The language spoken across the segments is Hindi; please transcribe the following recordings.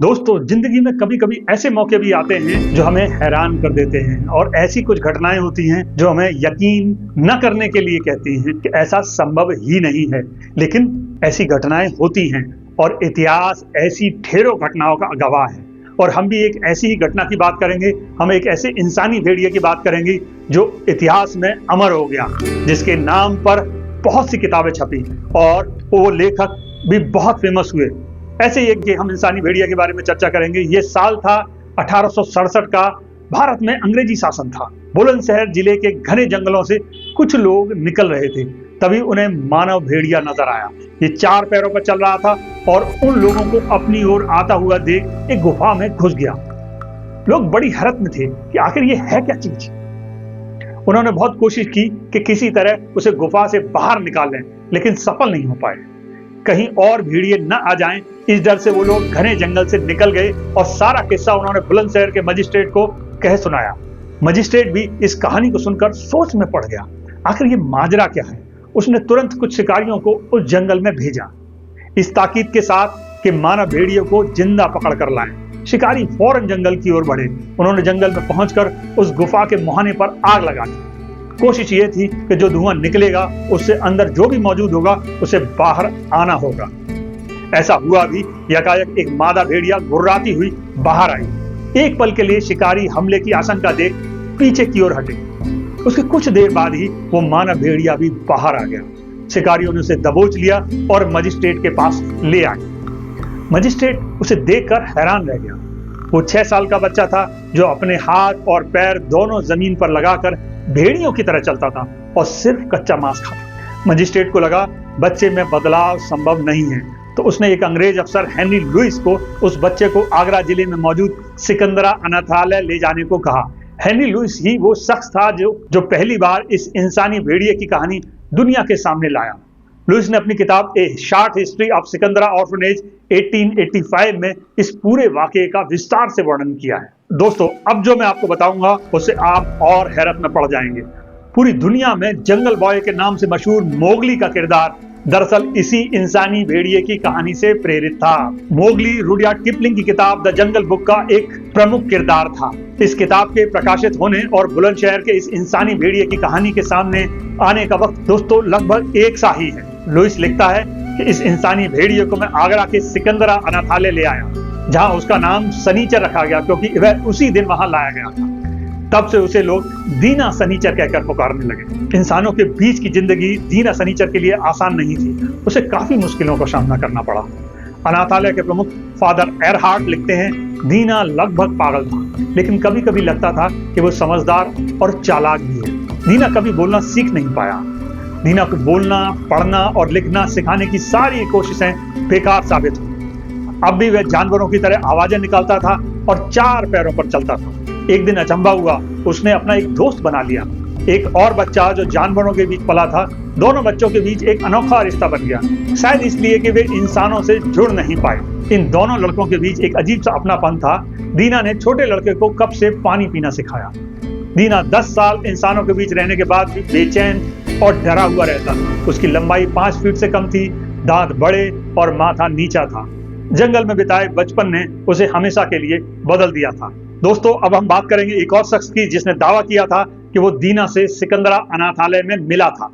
दोस्तों, जिंदगी में कभी कभी ऐसे मौके भी आते हैं जो हमें हैरान कर देते हैं और ऐसी कुछ घटनाएं होती हैं जो हमें यकीन न करने के लिए कहती हैं कि ऐसा संभव ही नहीं है, लेकिन ऐसी घटनाएं होती हैं और इतिहास ऐसी ढेरों घटनाओं का गवाह है। और हम भी एक ऐसी ही घटना की बात करेंगे। हम एक ऐसे इंसानी भेड़िए की बात करेंगे जो इतिहास में अमर हो गया, जिसके नाम पर बहुत सी किताबें छपी और वो लेखक भी बहुत फेमस हुए। ऐसे ही एक हम इंसानी भेड़िया के बारे में चर्चा करेंगे। ये साल था 1867 का। भारत में अंग्रेजी शासन था। बुलंदशहर जिले के घने जंगलों से कुछ लोग निकल रहे थे, तभी उन्हें मानव भेड़िया नजर आया। ये 4 पैरों पर चल रहा था और उन लोगों को अपनी ओर आता हुआ देख एक गुफा में घुस गया। लोग बड़ी हैरत में थे कि आखिर ये है क्या चीज। उन्होंने बहुत कोशिश की कि किसी तरह उसे गुफा से बाहर निकाल लें, लेकिन सफल नहीं हो पाए। कहीं और भेड़िए न आ जाएं, इस डर से वो लोग घने जंगल से निकल गए और सारा किस्सा उन्होंने बुलंदशहर के मजिस्ट्रेट को कह सुनाया। मजिस्ट्रेट भी इस कहानी को सुनकर सोच में पड़ गया, आखिर ये माजरा क्या है। उसने तुरंत कुछ शिकारियों को उस जंगल में भेजा, इस ताकीद के साथ कि मानव भेड़ियों को जिंदा पकड़ कर लाएं। शिकारी फौरन जंगल की ओर बढ़े। उन्होंने जंगल में पहुंचकर उस गुफा के मुहाने पर आग लगा दी। कोशिश ये थी कि जो धुआं निकलेगा उससे अंदर जो भी मौजूद होगा उसे बाहर आना होगा। ऐसा हुआ भी। यकायक एक मादा भेड़िया गुर्राती हुई बाहर आई। एक पल के लिए शिकारी हमले की आशंका देख पीछे की ओर हटे। उसके कुछ देर बाद ही वो मानव भेड़िया भी बाहर आ गया। शिकारियों ने उसे दबोच लिया और मजिस्ट्रेट के पास ले आए। मजिस्ट्रेट उसे देखकर हैरान रह गया। वो 6 साल का बच्चा था जो अपने हाथ और पैर दोनों जमीन पर लगाकर भेड़ियों की तरह चलता था और सिर्फ कच्चा मांस खाता। मजिस्ट्रेट को लगा बच्चे में बदलाव संभव नहीं है, तो उसने एक अंग्रेज अफसर हेनरी लुइस को उस बच्चे को आगरा जिले में मौजूद सिकंदरा अनाथालय ले जाने को कहा। हेनरी लुइस ही वो शख्स था जो पहली बार इस इंसानी भेड़िए की कहानी दुनिया के सामने लाया। लुइस ने अपनी किताब ए short history of Sikandra orphanage 1885 में इस पूरे वाकये का विस्तार से वर्णन किया है। दोस्तों, अब जो मैं आपको बताऊंगा उससे आप और हैरत में पड़ जाएंगे। पूरी दुनिया में जंगल बॉय के नाम से मशहूर मोगली का किरदार दरअसल इसी इंसानी भेड़िए की कहानी से प्रेरित था। मोगली रुडयार्ड किपलिंग की किताब द जंगल बुक का एक प्रमुख किरदार था। इस किताब के प्रकाशित होने और बुलंदशहर के इस इंसानी भेड़िए की कहानी के सामने आने का वक्त दोस्तों लगभग एक सा ही है। लुइस लिखता है कि इस इंसानी भेड़िए को मैं आगरा के सिकंदरा अनाथालय ले आया, जहां उसका नाम सनीचर रखा गया क्योंकि वह उसी दिन वहां लाया गया था। तब से उसे लोग दीना सनीचर कहकर पुकारने लगे। इंसानों के बीच की जिंदगी दीना सनीचर के लिए आसान नहीं थी। उसे काफी मुश्किलों का सामना करना पड़ा। अनाथालय के प्रमुख फादर एरहार्ट लिखते हैं, दीना लगभग पागल था, लेकिन कभी कभी लगता था कि वो समझदार और चालाक भी है। दीना कभी बोलना सीख नहीं पाया। दीना को बोलना, पढ़ना और लिखना सिखाने की सारी कोशिशें बेकार साबित हुई। अब भी वह जानवरों की तरह आवाजें निकालता था और 4 पैरों पर चलता था। एक दिन अचंभा हुआ, उसने अपना एक दोस्त बना लिया, एक और बच्चा जो जानवरों के बीच पला था। दोनों बच्चों के बीच एक अनोखा रिश्ता बन गया, शायद इसलिए कि वे इंसानों से जुड़ नहीं पाए। इन दोनों लड़कों के बीच एक अजीब सा अपनापन था। दीना ने छोटे लड़के को कप से पानी पीना सिखाया। दीना 10 साल इंसानों के बीच रहने के बाद भी बेचैन और डरा हुआ रहता। उसकी लंबाई 5 फीट से कम थी, दांत बड़े और माथा नीचा था। जंगल में बिताए बचपन ने उसे हमेशा के लिए बदल दिया था। दोस्तों, अब हम बात करेंगे एक और शख्स की जिसने दावा किया था कि वो दीना से सिकंदरा अनाथालय में मिला था।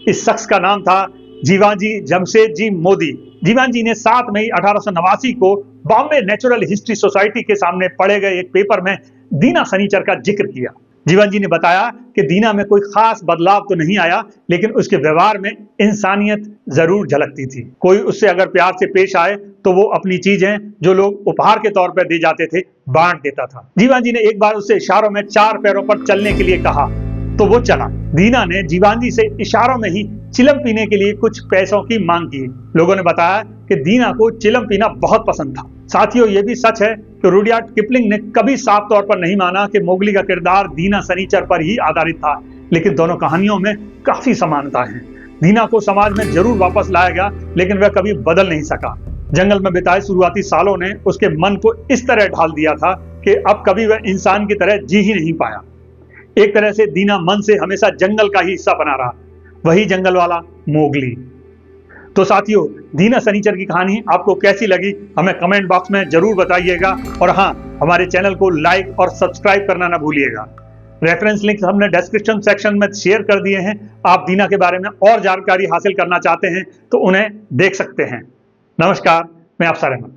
इस शख्स का नाम था जीवाजी जमशेद जी मोदी। जीवाजी ने 7 मई 1889 को बॉम्बे नेचुरल हिस्ट्री सोसाइटी के सामने पढ़े गए एक पेपर में दीना सनीचर का जिक्र किया। जीवाजी ने बताया कि दीना में कोई खास बदलाव तो नहीं आया, लेकिन उसके व्यवहार में इंसानियत जरूर झलकती थी। कोई उससे अगर प्यार से पेश आए तो वो अपनी चीजें जो लोग उपहार के तौर पर दे जाते थे बांट देता था। जीवाजी ने एक बार उससे इशारों में 4 पैरों पर चलने के लिए कहा तो वो चला। दीना ने जीवाजी से इशारों में ही चिलम पीने के लिए कुछ पैसों की मांग की। लोगों ने बताया कि दीना को चिलम पीना बहुत पसंद था। साथियों, ये भी सच है कि रुडयार्ड किपलिंग ने कभी साफ तौर पर नहीं माना कि मोगली का किरदार दीना सनीचर पर ही आधारित था, लेकिन दोनों कहानियों में काफी समानता है। दीना को समाज में जरूर वापस लाया गया, लेकिन वह कभी बदल नहीं सका। जंगल में बिताए शुरुआती सालों ने उसके मन को इस तरह ढाल दिया था कि अब कभी वह इंसान की तरह जी ही नहीं पाया। एक तरह से दीना मन से हमेशा जंगल का ही हिस्सा बना रहा, वही जंगल वाला मोगली। तो साथियों, दीना सनीचर की कहानी आपको कैसी लगी हमें कमेंट बॉक्स में जरूर बताइएगा, और हाँ, हमारे चैनल को लाइक और सब्सक्राइब करना ना भूलिएगा। रेफरेंस लिंक हमने डिस्क्रिप्शन सेक्शन में शेयर कर दिए हैं। आप दीना के बारे में और जानकारी हासिल करना चाहते हैं तो उन्हें देख सकते हैं। नमस्कार, मैं अफसर अहमद।